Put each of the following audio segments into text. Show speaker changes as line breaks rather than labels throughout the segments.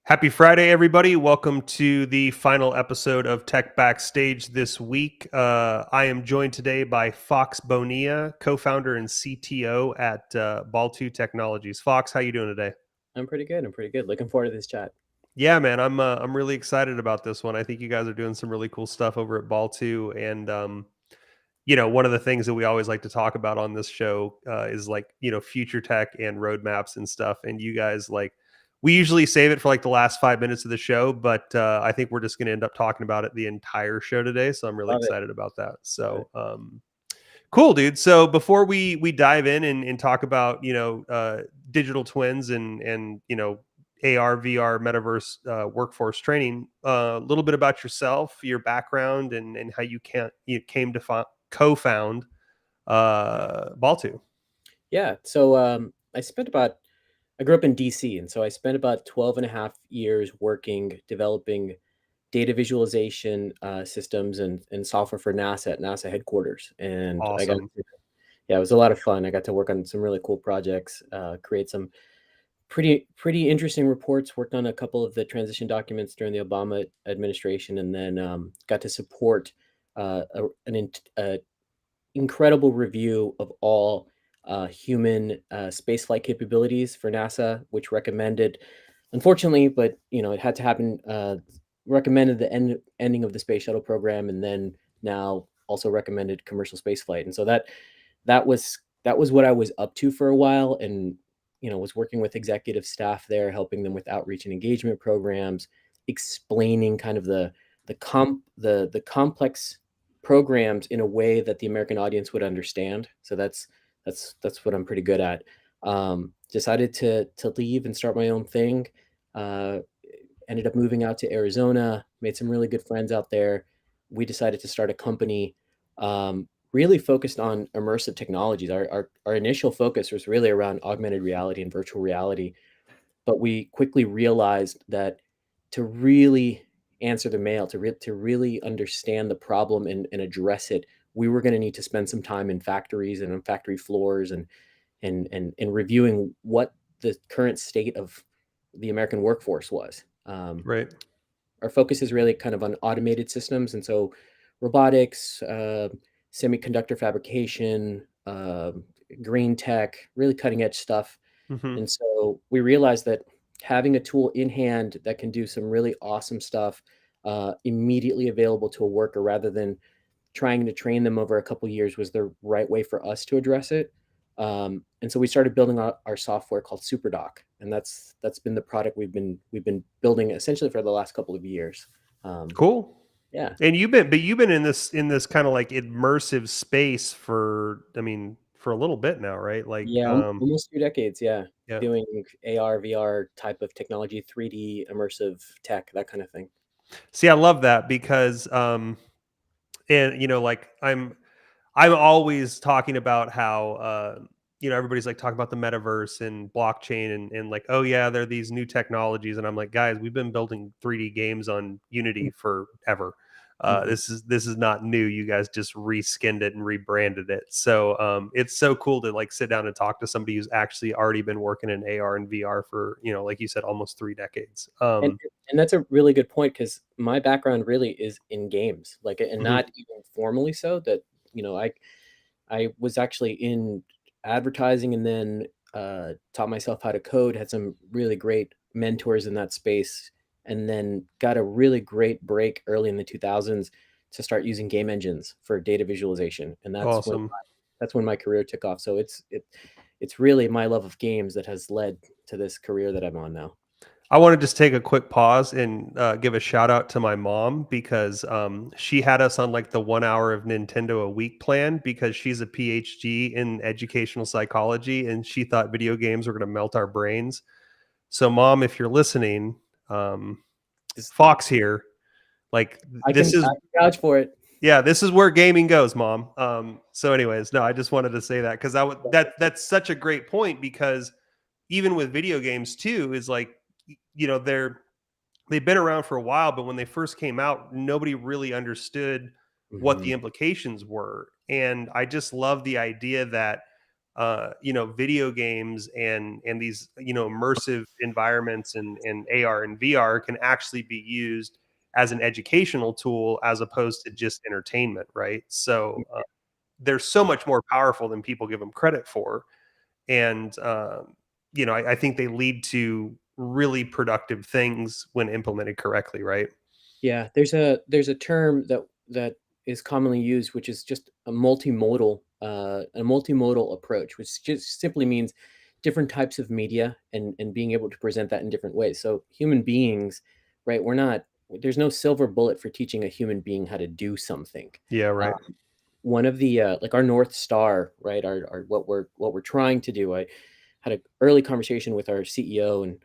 Happy Friday, everybody. Welcome to the final episode of Tech Backstage this week. I am joined today by Fox Bonilla, co-founder and CTO at Baltu Technologies. Fox, how you doing today?
I'm pretty good. I'm pretty good. Looking forward to this chat.
Yeah, man, I'm really excited about this one. I think you guys are doing some really cool stuff over at Baltu, and one of the things that we always like to talk about on this show is like future tech and roadmaps and stuff. And you guys we usually save it for like the last 5 minutes of the show, but I think we're just going to end up talking about it the entire show today. So I'm really
Love it.
excited about that.
Love it.
So cool, dude. So before we dive in and talk about digital twins and AR, VR, metaverse workforce training, a little bit about yourself, your background, and how you came to co-found Baltu.
Yeah. So I grew up in DC. And so I spent about 12 and a half years working, developing data visualization systems and software for NASA at NASA headquarters. And
Awesome.
yeah, it was a lot of fun. I got to work on some really cool projects, create some pretty interesting reports, worked on a couple of the transition documents during the Obama administration, and then got to support an incredible review of all human spaceflight capabilities for NASA, which recommended, unfortunately, but it had to happen. Recommended the ending of the space shuttle program, and then now also recommended commercial spaceflight. And so that was what I was up to for a while, and was working with executive staff there, helping them with outreach and engagement programs, explaining kind of the complex programs in a way that the American audience would understand. So that's what I'm pretty good at. Decided to leave and start my own thing. Uh, Ended up moving out to Arizona. Made some really good friends out there. We decided to start a company really focused on immersive technologies. Our initial focus was really around augmented reality and virtual reality, but we quickly realized that to really answer the mail, to really understand the problem and address it, we were going to need to spend some time in factories and on factory floors and reviewing what the current state of the American workforce was.
Right.
Our focus is really kind of on automated systems, and so robotics, semiconductor fabrication, green tech, really cutting edge stuff.
Hmm.
And so we realized that having a tool in hand that can do some really awesome stuff immediately available to a worker rather than trying to train them over a couple years was the right way for us to address it. And so we started building our software called SuperDoc, and that's been the product we've been building essentially for the last couple of years. Um,
Cool.
yeah,
And you've been in this kind of like immersive space for a little bit now, right?
yeah, almost 2 decades. Yeah,
Yeah.
doing AR, VR type of technology, 3D immersive tech, that kind of thing.
See, I love that because and like I'm always talking about how everybody's like talking about the metaverse and blockchain and like, oh yeah, there are these new technologies, and I'm like, guys, we've been building 3D games on Unity forever.
Mhm.
This is not new. You guys just reskinned it and rebranded it. So it's so cool to like sit down and talk to somebody who's actually already been working in AR and VR for like you said, almost 3 decades.
And and that's a really good point because my background really is in games, like, and
Mhm.
not even formally so. That I was actually in advertising, and then taught myself how to code. Had some really great mentors in that space, and then got a really great break early in the 2000s to start using game engines for data visualization, and
Awesome.
that's when my career took off. So it's really my love of games that has led to this career that I'm on now.
I want to just take a quick pause and give a shout out to my mom because she had us on like the 1 hour of Nintendo a week plan because she's a PhD in educational psychology and she thought video games were going to melt our brains. So, mom, if you're listening, um,
Just,
Fox here, like this
I
is
can vouch for it.
yeah, this is where gaming goes, mom. So, anyways, no, I just wanted to say that because that's such a great point because even with video games too is like they've been around for a while, but when they first came out, nobody really understood what the
Mhm.
implications were. And I just love the idea that video games and these immersive environments and AR and VR can actually be used as an educational tool as opposed to just entertainment, right? So they're so much more powerful than people give them credit for, and I think they lead to really productive things when implemented correctly, right?
Yeah, there's a term that is commonly used, which is just a multimodal approach, which just simply means different types of media and being able to present that in different ways. So human beings, right? There's no silver bullet for teaching a human being how to do something.
Yeah,
Uh,
right.
One of the like our North Star, right? Our what we're trying to do. I had an early conversation with our CEO and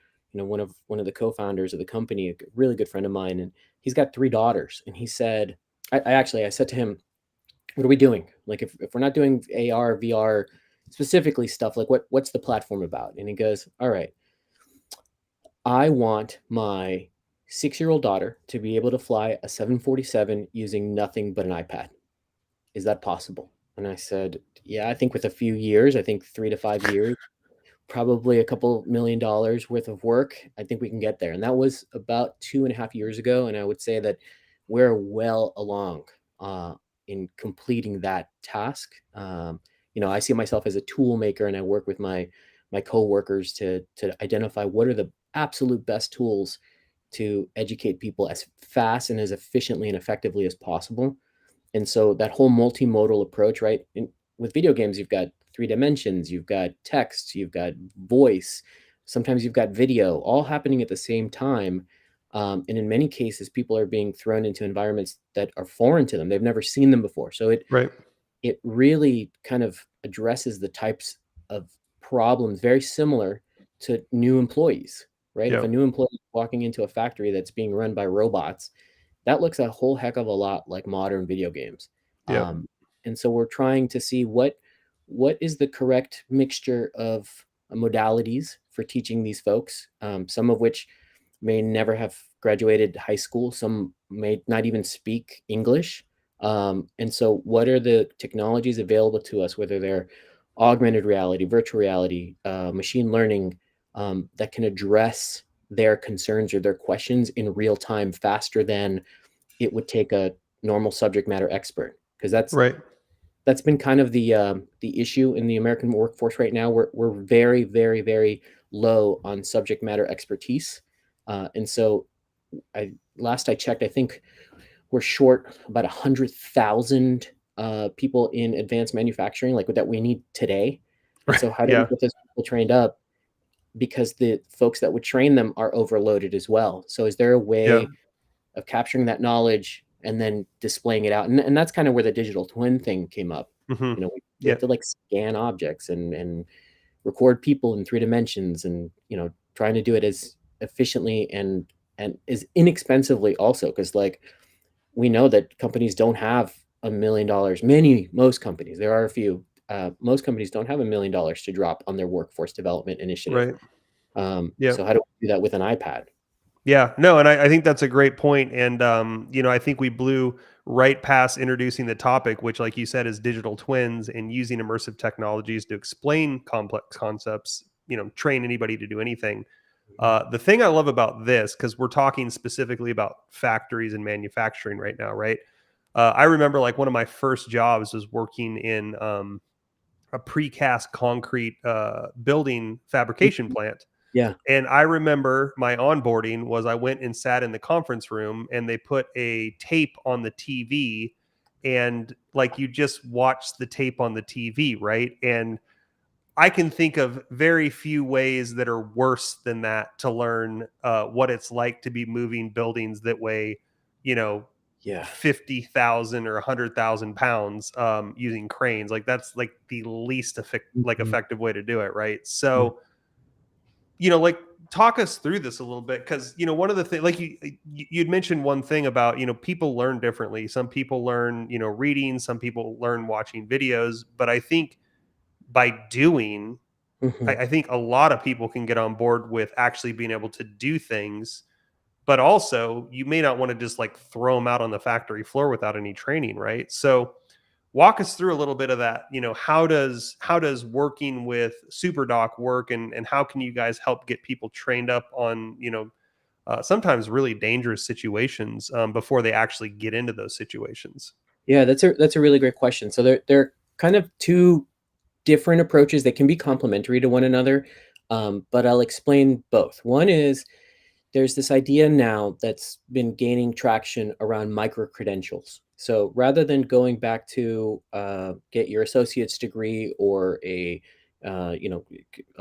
one of the co-founders of the company, a really good friend of mine, and he's got 3 daughters. And he said, I said to him, "What are we doing? Like, if we're not doing AR, VR, specifically stuff, like what's the platform about?" And he goes, "All right, I want my 6-year-old daughter to be able to fly a 747 using nothing but an iPad. Is that possible?" And I said, "Yeah, I think with a few years, I think 3 to 5 years, probably a couple $1 million worth of work, I think we can get there." And that was about 2.5 years ago. And I would say that we're well along uh, in completing that task. I see myself as a tool maker, and I work with my coworkers to identify what are the absolute best tools to educate people as fast and as efficiently and effectively as possible. And so that whole multimodal approach, right? With video games, you've got 3 dimensions, you've got text, you've got voice, sometimes you've got video, all happening at the same time. And in many cases, people are being thrown into environments that are foreign to them. They've never seen them before. So
Right.
it really kind of addresses the types of problems very similar to new employees, right? If
Yeah.
a new employee is walking into a factory that's being run by robots, that looks a whole heck of a lot like modern video games.
Yeah.
And so we're trying to see what is the correct mixture of modalities for teaching these folks, some of which may never have graduated high school, some may not even speak English. And so, what are the technologies available to us, whether they're augmented reality, virtual reality, machine learning, that can address their concerns or their questions in real time faster than it would take a normal subject matter expert? Because
Right.
that's been kind of the issue in the American workforce right now. We're very, very, very low on subject matter expertise, and so last I checked, I think we're short about 100,000 people in advanced manufacturing, like that we need today. And
Right.
so, how do we
Yeah.
get those people trained up? Because the folks that would train them are overloaded as well. So, is there a
Yeah.
way of capturing that knowledge and then displaying it out? And that's kind of where the digital twin thing came up.
Hmm.
We have
Yeah.
to like scan objects and record people in 3 dimensions, and trying to do it as efficiently and as inexpensively also, because like we know that companies don't have $1 million. Most companies, there are a few. Most companies don't have $1 million to drop on their workforce development initiative.
Right. Yeah.
So how do we do that with an iPad?
Yeah, no, and I think that's a great point. And I think we blew right past introducing the topic, which, like you said, is digital twins and using immersive technologies to explain complex concepts. Train anybody to do anything. The thing I love about this, because we're talking specifically about factories and manufacturing right now, right? I remember like one of my first jobs was working in a precast concrete building fabrication
Mhm.
plant,
Yeah,
and I remember my onboarding was I went and sat in the conference room and they put a tape on the TV, and like you just watch the tape on the TV, right? And I can think of very few ways that are worse than that to learn what it's like to be moving buildings that weigh, you know,
yeah.
50,000 or 100,000 pounds using cranes. Like that's like the least
Mhm.
effective way to do it, right?
Yeah.
So like talk us through this a little bit, because one of the things, like you'd mentioned one thing about people learn differently. Some people learn reading, some people learn watching videos, but I think by doing, I,
Mhm.
I think a lot of people can get on board with actually being able to do things, but also you may not want to just like throw them out on the factory floor without any training, right? So walk us through a little bit of that. How does working with SuperDoc work, and how can you guys help get people trained up on sometimes really dangerous situations before they actually get into those situations?
Yeah, that's a really great question. So they're kind of two different approaches that can be complementary to one another, but I'll explain both. One is there's this idea now that's been gaining traction around micro credentials. So rather than going back to get your associate's degree or a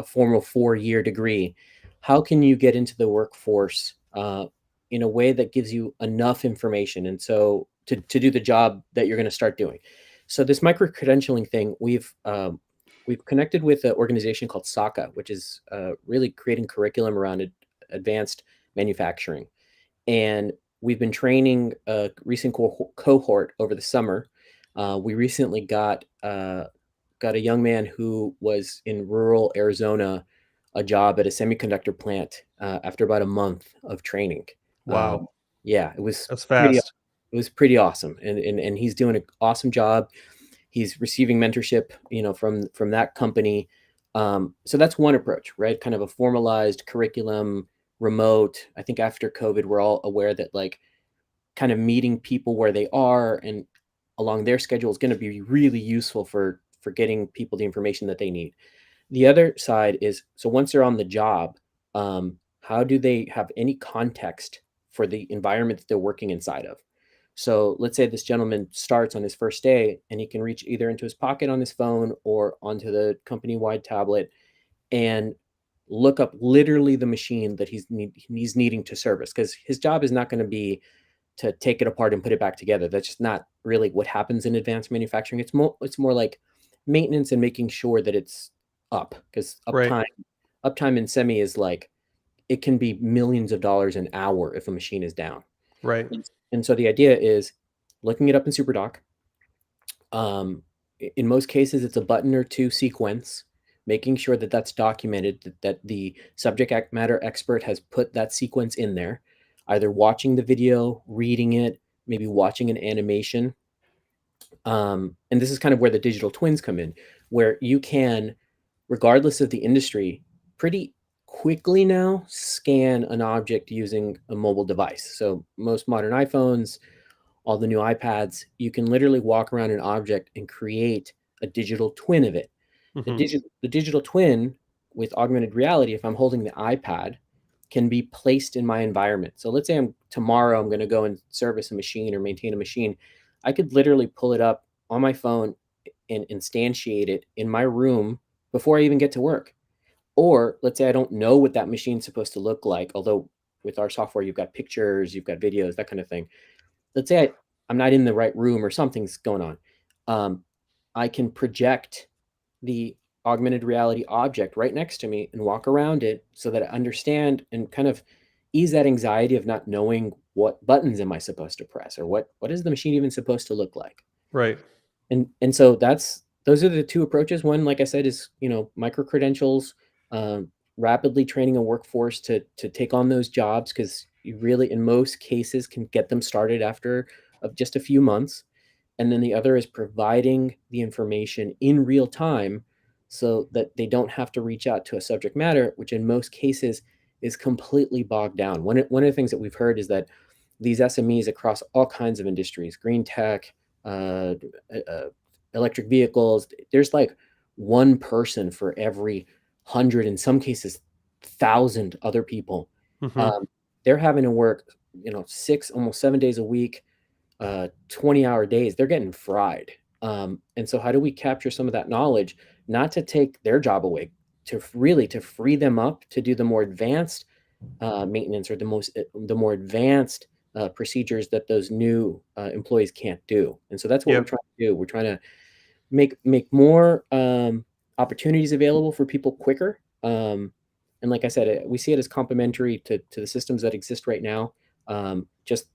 formal 4-year degree, how can you get into the workforce in a way that gives you enough information and so to do the job that you're going to start doing? So this micro credentialing thing, we've connected with an organization called SACA, which is really creating curriculum around advanced manufacturing. And we've been training a recent cohort over the summer. We recently got a young man who was in rural Arizona a job at a semiconductor plant after about a month of training. Um,
Wow,
yeah,
that's
pretty
fast.
it was pretty awesome, and he's doing an awesome job. He's receiving mentorship, from that company. So that's one approach, right? Kind of a formalized curriculum, remote. I think after COVID, we're all aware that like kind of meeting people where they are and along their schedule is going to be really useful for getting people the information that they need. The other side is, so once they're on the job, how do they have any context for the environment that they're working inside of? So let's say this gentleman starts on his first day and he can reach either into his pocket on his phone or onto the company-wide tablet and look up literally the machine that he's needing to service, because his job is not going to be to take it apart and put it back together. That's just not really what happens in advanced manufacturing. It's more like maintenance and making sure that it's up, because
Right,
uptime in semi is like it can be millions of dollars an hour if a machine is down.
right.
And so the idea is looking it up in SuperDoc. In most cases, it's a button or two sequence, making sure that that's documented, that the subject matter expert has put that sequence in there, either watching the video, reading it, maybe watching an animation. And this is kind of where the digital twins come in, where you can, regardless of the industry, pretty quickly now scan an object using a mobile device. So most modern iPhones, all the new iPads, you can literally walk around an object and create a digital twin of it.
Hmm.
The digital twin with augmented reality, if I'm holding the iPad, can be placed in my environment. So let's say tomorrow I'm going to go and service a machine or maintain a machine. I could literally pull it up on my phone and instantiate it in my room before I even get to work. Or let's say I don't know what that machine's supposed to look like, although with our software, you've got pictures, you've got videos, that kind of thing. Let's say I'm not in the right room or something's going on. Um, I can project the augmented reality object right next to me and walk around it so that I understand and kind of ease that anxiety of not knowing what buttons am I supposed to press, or what is the machine even supposed to look like.
Right.
And so those are the two approaches. One, like I said, is micro credentials, rapidly training a workforce to take on those jobs, because you really in most cases can get them started after of just a few months. And then the other is providing the information in real time so that they don't have to reach out to a subject matter, which in most cases is completely bogged down. One of the things that we've heard is that these SMEs across all kinds of industries, green tech, uh, electric vehicles, there's like one person for every 100, in some cases 1,000 other people.
Hmm.
um, they're having to work 6 almost 7 days a week, 20-hour days. They're getting fried. And so how do we capture some of that knowledge, not to take their job away, to free them up to do the more advanced maintenance, or the more advanced procedures that those new employees can't do. And so that's what we're
Yep.
trying to do. We're trying to make more opportunities available for people quicker. And like I said, we see it as complementary to the systems that exist right now. Just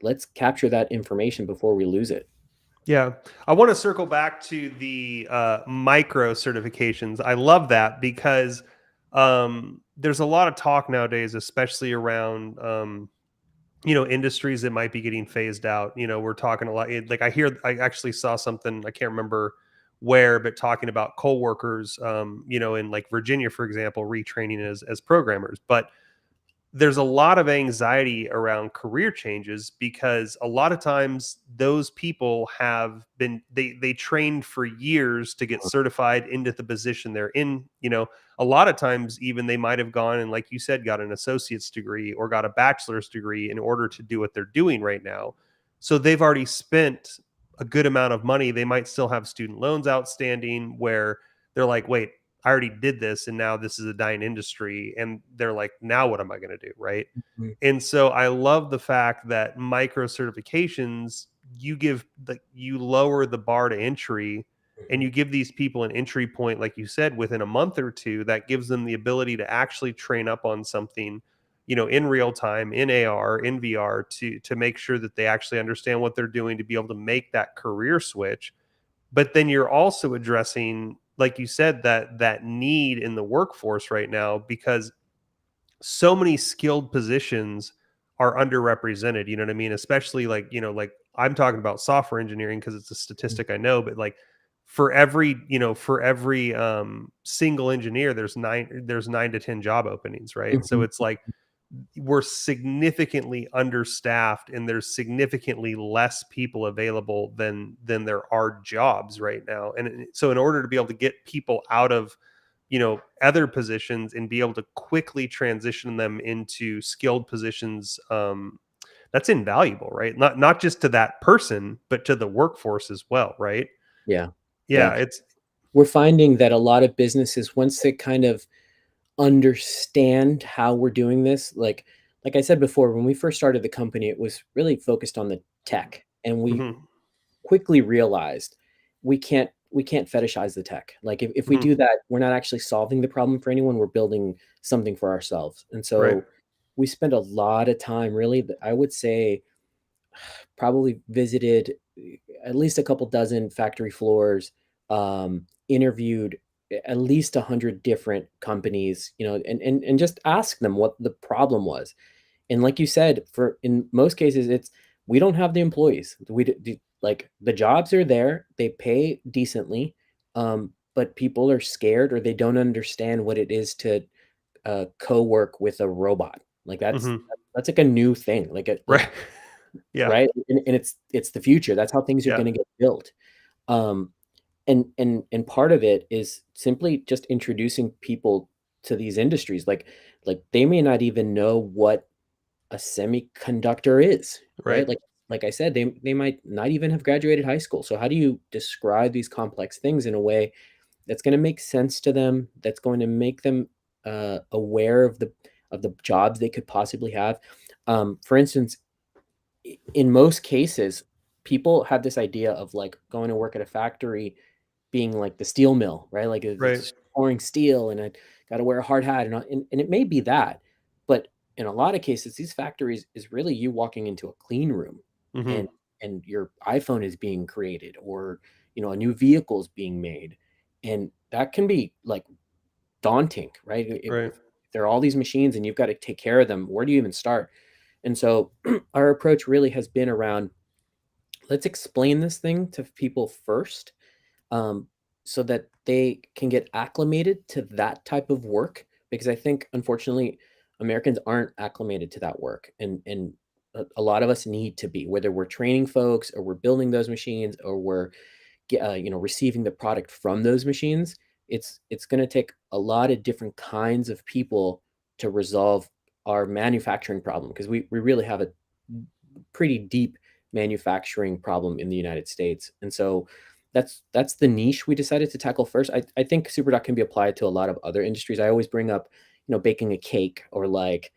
let's capture that information before we lose it.
Yeah. I want to circle back to the micro certifications. I love that because there's a lot of talk nowadays, especially around industries that might be getting phased out. We're talking a lot. I actually saw something, I can't remember where, but talking about coal workers, in like Virginia, for example, retraining as programmers. But there's a lot of anxiety around career changes because a lot of times those people have been they trained for years to get certified into the position they're in. A lot of times even they might have gone and, like you said, got an associate's degree or got a bachelor's degree in order to do what they're doing right now. So they've already spent a good amount of money. They might still have student loans outstanding where they're like, wait, I already did this and now this is a dying industry. And they're like, now what am I going to do? Right.
Mhm.
And so I love the fact that micro certifications, you lower the bar to entry and
Mhm.
you give these people an entry point, like you said, within a month or two that gives them the ability to actually train up on something, in real time, in AR, in VR, to make sure that they actually understand what they're doing to be able to make that career switch. But then you're also addressing, like you said, that need in the workforce right now because so many skilled positions are underrepresented. You know what I mean? Especially like I'm talking about software engineering because it's a
Mhm.
statistic I know, but like for every single engineer, there's 9 to 10 job openings, right? So
Mhm.
it's like we're significantly understaffed and there's significantly less people available than there are jobs right now. And so in order to be able to get people out of other positions and be able to quickly transition them into skilled positions, that's invaluable, right? Not just to that person but to the workforce as well, right?
Yeah.
Yeah,
Yeah.
it's
We're finding that a lot of businesses, once they kind of understand how we're doing this, like I said before, when we first started the company, it was really focused on the tech, and we
mhm,
quickly realized we can't fetishize the tech. Like if we
mhm,
do that, we're not actually solving the problem for anyone. We're building something for ourselves. And
right,
so we spend a lot of time, really, I would say probably visited at least a couple dozen factory floors, interviewed at least 100 different companies, and just ask them what the problem was. And like you said, for in most cases, it's we don't have the employees. Like the jobs are there, they pay decently, but people are scared or they don't understand what it is to co-work with a robot. Like
mhm,
that's like a new thing.
right. Yeah,
Right, and it's the future. That's how things are
yeah,
going to get built. Um, and part of it is simply just introducing people to these industries. Like they may not even know what a semiconductor is, right?
right,
Like I said, they might not even have graduated high school. So how do you describe these complex things in a way that's going to make sense to them? That's going to make them aware of the jobs they could possibly have. For instance, in most cases, people have this idea of like going to work at a factory being like the steel mill, right? Like
right,
it's pouring steel and I got to wear a hard hat and it may be that, but in a lot of cases, these factories is really you walking into a clean room
mhm,
and your iPhone is being created or a new vehicle is being made, and that can be like daunting, right?
right,
If there are all these machines and you've got to take care of them, where do you even start? And so our approach really has been around let's explain this thing to people first, um, so that they can get acclimated to that type of work. Because I think, unfortunately, Americans aren't acclimated to that work. And a lot of us need to be, whether we're training folks or we're building those machines or we're receiving the product from those machines. It's going to take a lot of different kinds of people to resolve our manufacturing problem, because we really have a pretty deep manufacturing problem in the United States. And so that's the niche we decided to tackle first. I think SuperDoc can be applied to a lot of other industries. I always bring up, baking a cake or like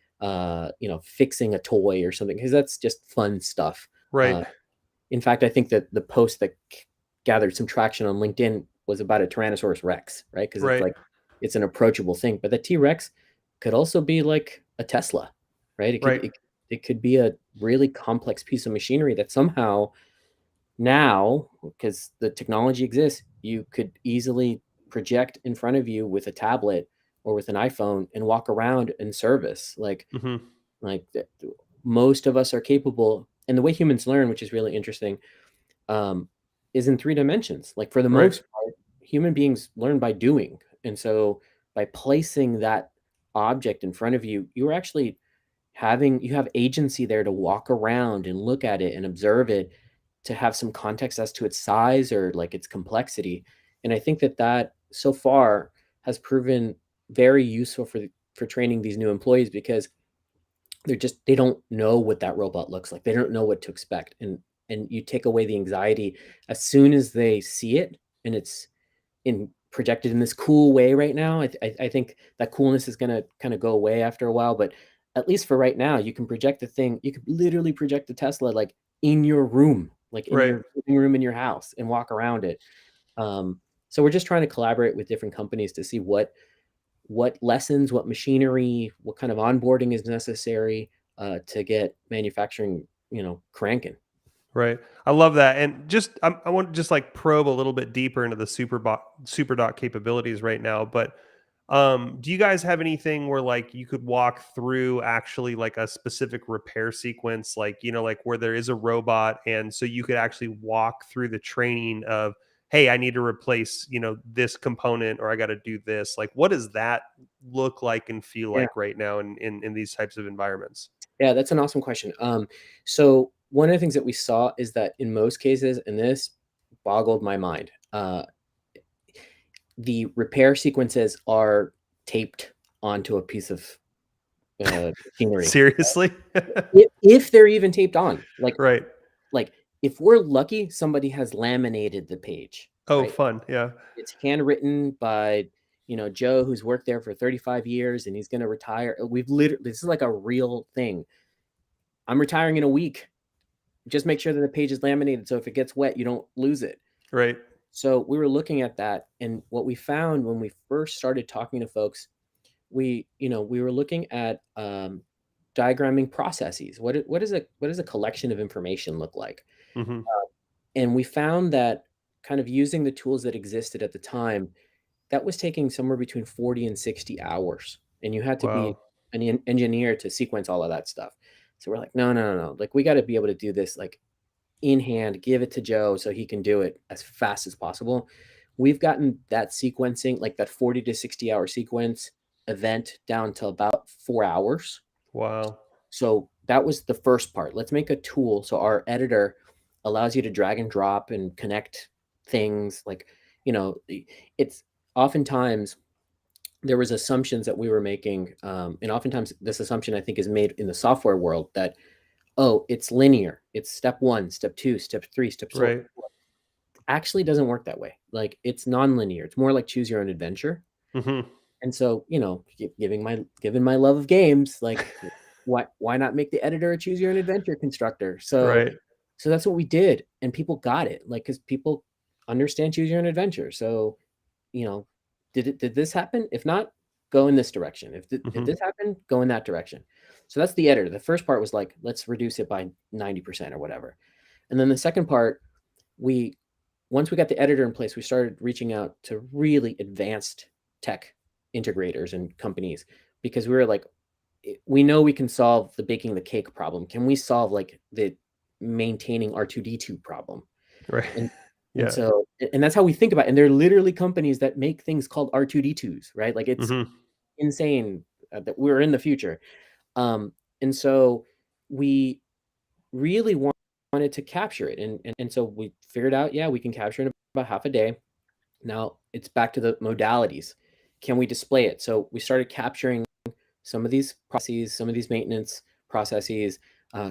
fixing a toy or something, because that's just fun stuff.
right,
In fact, I think that the post that gathered some traction on LinkedIn was about a Tyrannosaurus Rex, right? Because it's
right,
like it's an approachable thing, but the T Rex could also be like a Tesla, right?
right,
It could be a really complex piece of machinery that somehow now, because the technology exists, you could easily project in front of you with a tablet or with an iPhone and walk around and service.
mhm,
Like most of us are capable, and the way humans learn, which is really interesting, um, is in 3 dimensions. Like for the
Right.
most part, human beings learn by doing. And so by placing that object in front of you, you're actually you have agency there to walk around and look at it and observe it, to have some context as to its size or like its complexity. And I think that so far has proven very useful for training these new employees, because they don't know what that robot looks like. They don't know what to expect. And you take away the anxiety as soon as they see it, and it's in projected in this cool way right now. I think that coolness is going to kind of go away after a while, but at least for right now, you can project the thing. You could literally project the Tesla like in your room, like in
Right.
your living room in your house, and walk around it. So we're just trying to collaborate with different companies to see what lessons, what machinery, what kind of onboarding is necessary to get manufacturing, cranking.
Right. I love that. And just I want to just like probe a little bit deeper into the SuperDoc capabilities right now. But do you guys have anything where like you could walk through actually like a specific repair sequence, like like where there is a robot, and so you could actually walk through the training of, hey, I need to replace this component, or I got to do this. Like, what does that look like and feel
Yeah.
like right now in these types of environments?
Yeah, that's an awesome question. So one of the things that we saw is that in most cases, and this boggled my mind, the repair sequences are taped onto a piece of machinery.
Seriously?
If they're even taped on,
Right.
like if we're lucky, somebody has laminated the page,
Oh,
right?
fun. Yeah.
It's handwritten by, Joe, who's worked there for 35 years and he's going to retire. This is like a real thing. I'm retiring in a week. Just make sure that the page is laminated, so if it gets wet, you don't lose it.
Right.
So we were looking at that, and what we found when we first started talking to folks, we were looking at diagramming processes. What does a collection of information look like?
Mhm.
And we found that kind of using the tools that existed at the time, that was taking somewhere between 40 and 60 hours, and you had to be
Wow.
an engineer to sequence all of that stuff. So we're like, no, no, no, no. Like we got to be able to do this like in hand, give it to Joe so he can do it as fast as possible. We've gotten that sequencing, like that 40 to 60-hour sequence event, down to about 4 hours.
Wow.
So that was the first part. Let's make a tool so our editor allows you to drag and drop and connect things. Like, it's oftentimes there was assumptions that we were making, and oftentimes this assumption I think is made in the software world that, oh, it's linear. It's step 1, step 2, step 3, step 4.
Right.
Actually doesn't work that way. Like it's non-linear. It's more like choose your own adventure.
Mhm.
And so, given my love of games, like why not make the editor a choose your own adventure constructor? So
Right.
so that's what we did, and people got it. Like cuz people understand choose your own adventure. So, you know, did this happen? If not, go in this direction. If
Mhm.
this happened, go in that direction. So that's the editor. The first part was like, let's reduce it by 90% or whatever. And then the second part, we once we got the editor in place, we started reaching out to really advanced tech integrators and companies, because we were like, we know we can solve the baking the cake problem. Can we solve like the maintaining R2D2 problem?
Right.
And and
Yeah.
so and that's how we think about it. And they're literally companies that make things called R2D2s, right? Like it's
Mhm.
insane that we're in the future. And so we really wanted to capture it. And so we figured out, yeah, we can capture it in about half a day. Now it's back to the modalities. Can we display it? So we started capturing some of these processes, some of these maintenance processes,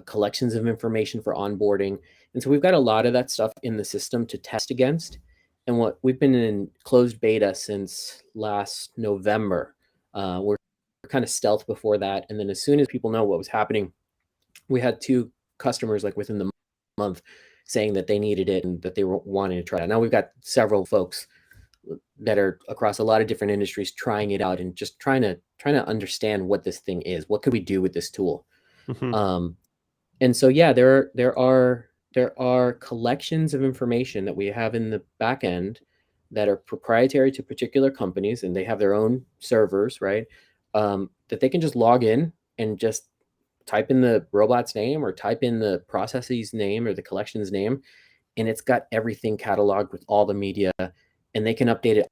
collections of information for onboarding. And so we've got a lot of that stuff in the system to test against. And what we've been in closed beta since last November. We're kind of stealth before that. And then as soon as people know what was happening, we had 2 customers like within the month saying that they needed it and that they were wanting to try it. Now we've got several folks that are across a lot of different industries trying it out and just trying to understand what this thing is. What could we do with this tool?
Mhm.
Um, and so yeah, there are collections of information that we have in the back end that are proprietary to particular companies, and they have their own servers, right? That they can just log in and just type in the robot's name or type in the processes name or the collection's name, and it's got everything cataloged with all the media, and they can update it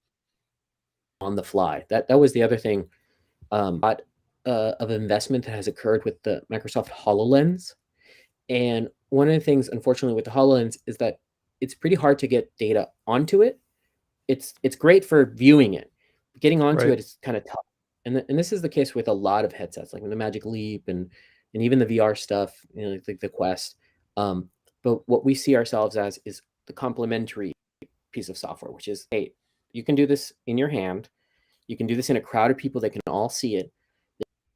on the fly. That was the other thing. Lot of investment that has occurred with the Microsoft Hololens. And one of the things, unfortunately, with the HoloLens is that it's pretty hard to get data onto it. It's great for viewing it. Getting onto
Right.
it is kind of tough. And this is the case with a lot of headsets, like the Magic Leap and even the VR stuff, like the Quest. But what we see ourselves as is the complementary piece of software, which is, hey, you can do this in your hand. You can do this in a crowd of people that can all see it.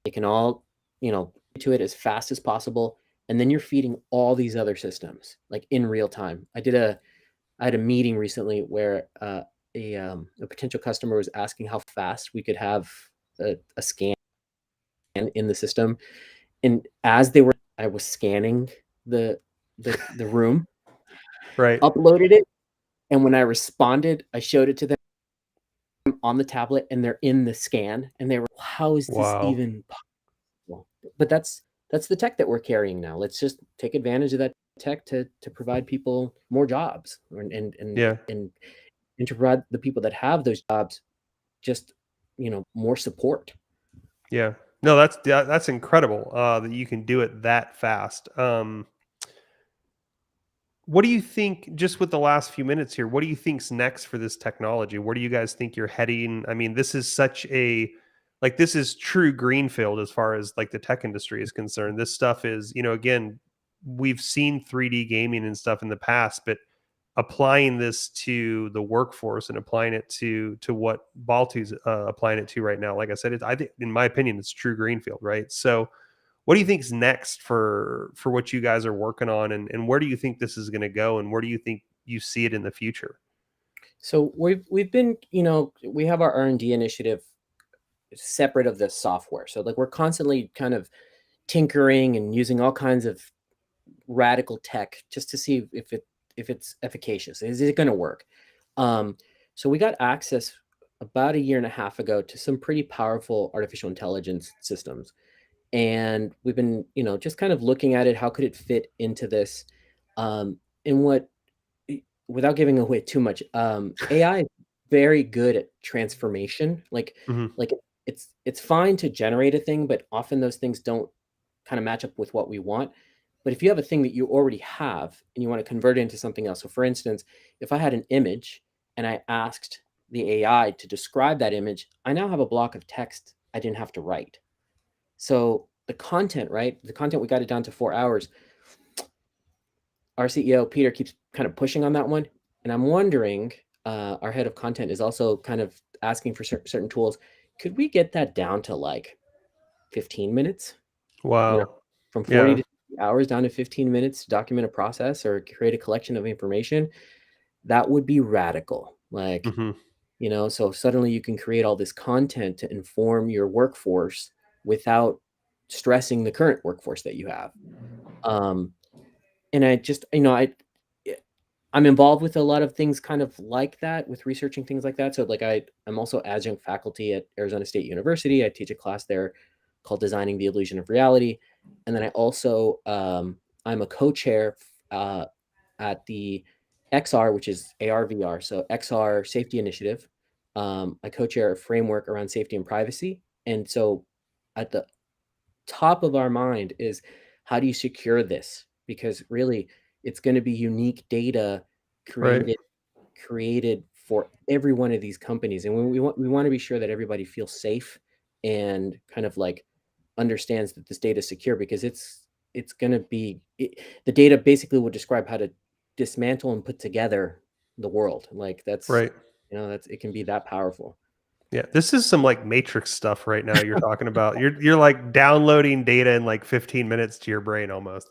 They can all, to it as fast as possible. And then you're feeding all these other systems like in real time. I had a meeting recently where a potential customer was asking how fast we could have a scan in the system. And as I was scanning the room,
Right.
uploaded it. And when I responded, I showed it to them on the tablet, and they're in the scan. And they were, how is this
Wow.
even possible? But that's the tech that we're carrying now. Let's just take advantage of that tech to provide people more jobs,
Yeah.
and to provide the people that have those jobs just more support.
Yeah. No, that's incredible that you can do it that fast. What do you think, just with the last few minutes here, what do you think's next for this technology? Where do you guys think you're heading? I mean, this is such a like this is true greenfield as far as like the tech industry is concerned. This stuff is, again, we've seen 3D gaming and stuff in the past, but applying this to the workforce and applying it to what Baltu's applying it to right now, like I said, I think, in my opinion, it's true greenfield, right? So what do you think's next for what you guys are working on, and where do you think this is going to go, and where do you think you see it in the future?
So we've been, we have our R&D initiative separate of the software. So like we're constantly kind of tinkering and using all kinds of radical tech just to see if it's efficacious. Is it going to work? So we got access about a year and a half ago to some pretty powerful artificial intelligence systems, and we've been just kind of looking at it. How could it fit into this? And what, without giving away too much, AI is very good at transformation.
Hmm.
Like it's fine to generate a thing, but often those things don't kind of match up with what we want. But if you have a thing that you already have and you want to convert it into something else, so for instance, if I had an image and I asked the AI to describe that image, I now have a block of text I didn't have to write. So the content, right? The content, we got it down to 4 hours. Our CEO, Peter, keeps kind of pushing on that one. And I'm wondering, our head of content is also kind of asking for certain tools. Could we get that down to like 15 minutes? You know,
Wow.
from 40
Yeah.
to 50 hours down to 15 minutes to document a process or create a collection of information? That would be radical. Like,
Hmm.
so suddenly you can create all this content to inform your workforce without stressing the current workforce that you have. And I just, I'm involved with a lot of things kind of like that, with researching things like that. So like I'm also adjunct faculty at Arizona State University. I teach a class there called Designing the Illusion of Reality. And then I also, I'm a co-chair at the XR, which is AR VR. So XR Safety Initiative. I co-chair a framework around safety and privacy. And so at the top of our mind is, how do you secure this? Because really it's going to be unique data
Right.
created for every one of these companies, and we want to be sure that everybody feels safe and kind of like understands that this data is secure, because it's going to be the data basically will describe how to dismantle and put together the world. Like that's
Right.
that's, it can be that powerful.
Yeah, this is some like Matrix stuff right now you're talking about. You're like downloading data in like 15 minutes to your brain almost.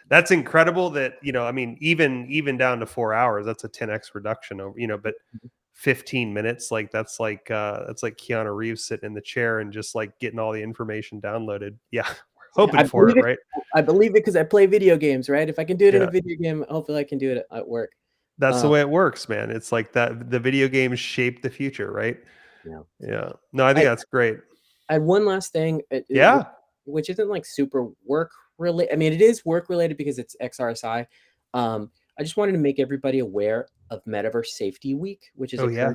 That's incredible that, I mean, even down to 4 hours, that's a 10x reduction over, but 15 minutes, like that's like Keanu Reeves sitting in the chair and just like getting all the information downloaded. Yeah, we're hoping
I
for
believe
it,
it.
right?
I believe it because I play video games, right? If I can do it in a
Yeah.
video game, hopefully I can do it at work.
That's the
Uh,
way it works, man. It's like that the video games shape the future, right?
yeah.
Yeah. No, I think
I
that's great.
I had one last thing.
Yeah.
which isn't like super work related. I mean, it is work related because it's XRSI. I just wanted to make everybody aware of Metaverse Safety Week, which is
Oh yeah.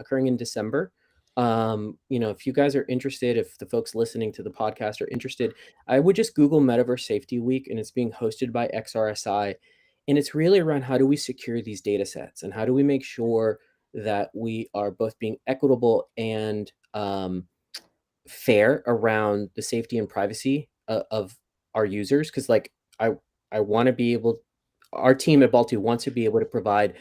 occurring in December. If you guys are interested, if the folks listening to the podcast are interested, I would just Google Metaverse Safety Week, and it's being hosted by XRSI. And it's really around how do we secure these data sets and how do we make sure that we are both being equitable and fair around the safety and privacy of our users. Because like I want to be able, our team at Baltu wants to be able to provide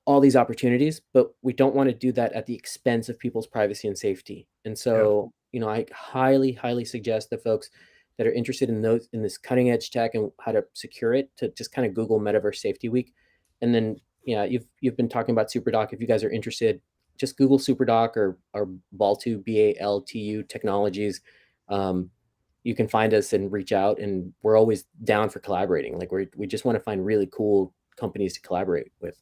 all these opportunities, but we don't want to do that at the expense of people's privacy and safety. And
Yeah.
so, I highly suggest that folks that are interested in this cutting edge tech and how to secure it to just kind of Google Metaverse Safety Week. And then, yeah, you've been talking about SuperDoc. If you guys are interested, just Google SuperDoc or Baltu, Baltu Technologies. You can find us and reach out, and we're always down for collaborating. Like we just want to find really cool companies to collaborate with.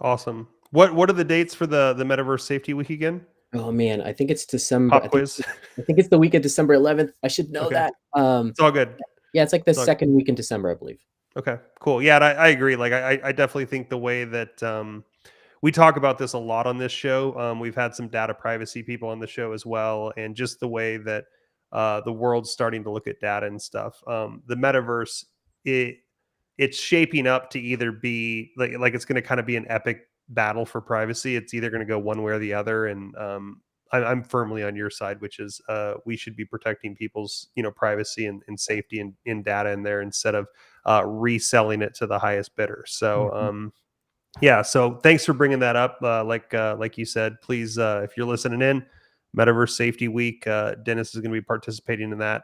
Awesome. What are the dates for the Metaverse Safety Week again?
Oh man, I think it's December.
Pop quiz.
I think it's the week of December 11th. I should know
Okay.
that.
It's all good.
Yeah, it's like the
It's all
second week in December, I believe.
Okay, cool. Yeah, and I agree. Like, I definitely think the way that we talk about this a lot on this show. We've had some data privacy people on the show as well, and just the way that the world's starting to look at data and stuff. The metaverse, it's shaping up to either be like it's going to kind of be an epic battle for privacy. It's either going to go one way or the other, and I'm firmly on your side, which is we should be protecting people's privacy and safety in data in there instead of reselling it to the highest bidder. So
Mhm.
yeah, so thanks for bringing that up. Like you said, please, if you're listening in, Metaverse Safety Week, Dennis is going to be participating in that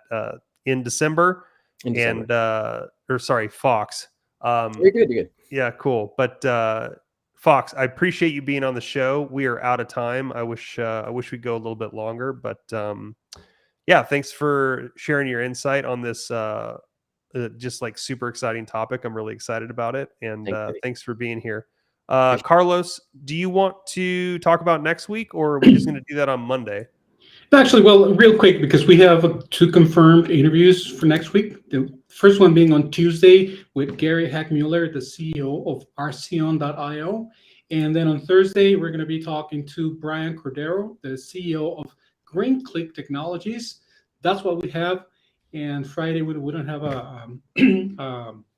in December,
In December.
and or sorry, Fox.
You're good. You're good.
Yeah, cool. But Fox, I appreciate you being on the show. We are out of time. I wish we'd go a little bit longer, but yeah, thanks for sharing your insight on this just like super exciting topic. I'm really excited about it, and
Thanks, Eddie.
thanks for being here.
Appreciate
Carlos, do you want to talk about next week, or are we just going to do that on Monday?
Actually, well, real quick, because we have two confirmed interviews for next week. The first one being on Tuesday with Gary Hackmuller, the CEO of Arceon.io. And then on Thursday, we're going to be talking to Brian Cordero, the CEO of Green Click Technologies. That's what we have. And Friday, we don't have a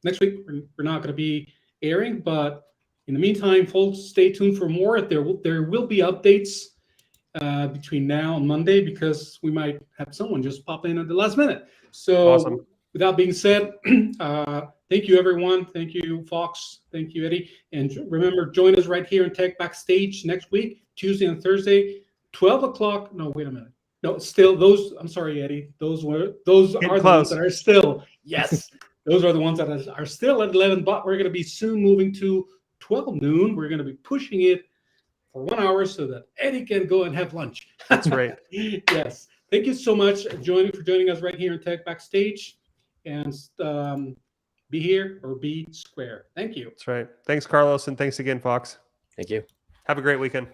next week, we're not going to be airing. But in the meantime, folks, stay tuned for more. There will be updates between now and Monday, because we might have someone just pop in at the last minute. So
Awesome.
with that being said, thank you, everyone. Thank you, Fox. Thank you, Eddie. And remember, join us right here in Tech Backstage next week, Tuesday and Thursday, 12 o'clock. No, wait a minute. No, still those. I'm sorry, Eddie. Those are the ones that are still. Yes, those are the ones that are still at 11. But we're going to be soon moving to 12 noon. We're going to be pushing it for 1 hour so that Eddie can go and have lunch.
That's right.
Yes. Thank you so much for joining us right here in Tech Backstage. And be here or be square. Thank you.
That's right. Thanks, Carlos, and thanks again, Fox.
Thank you.
Have a great weekend.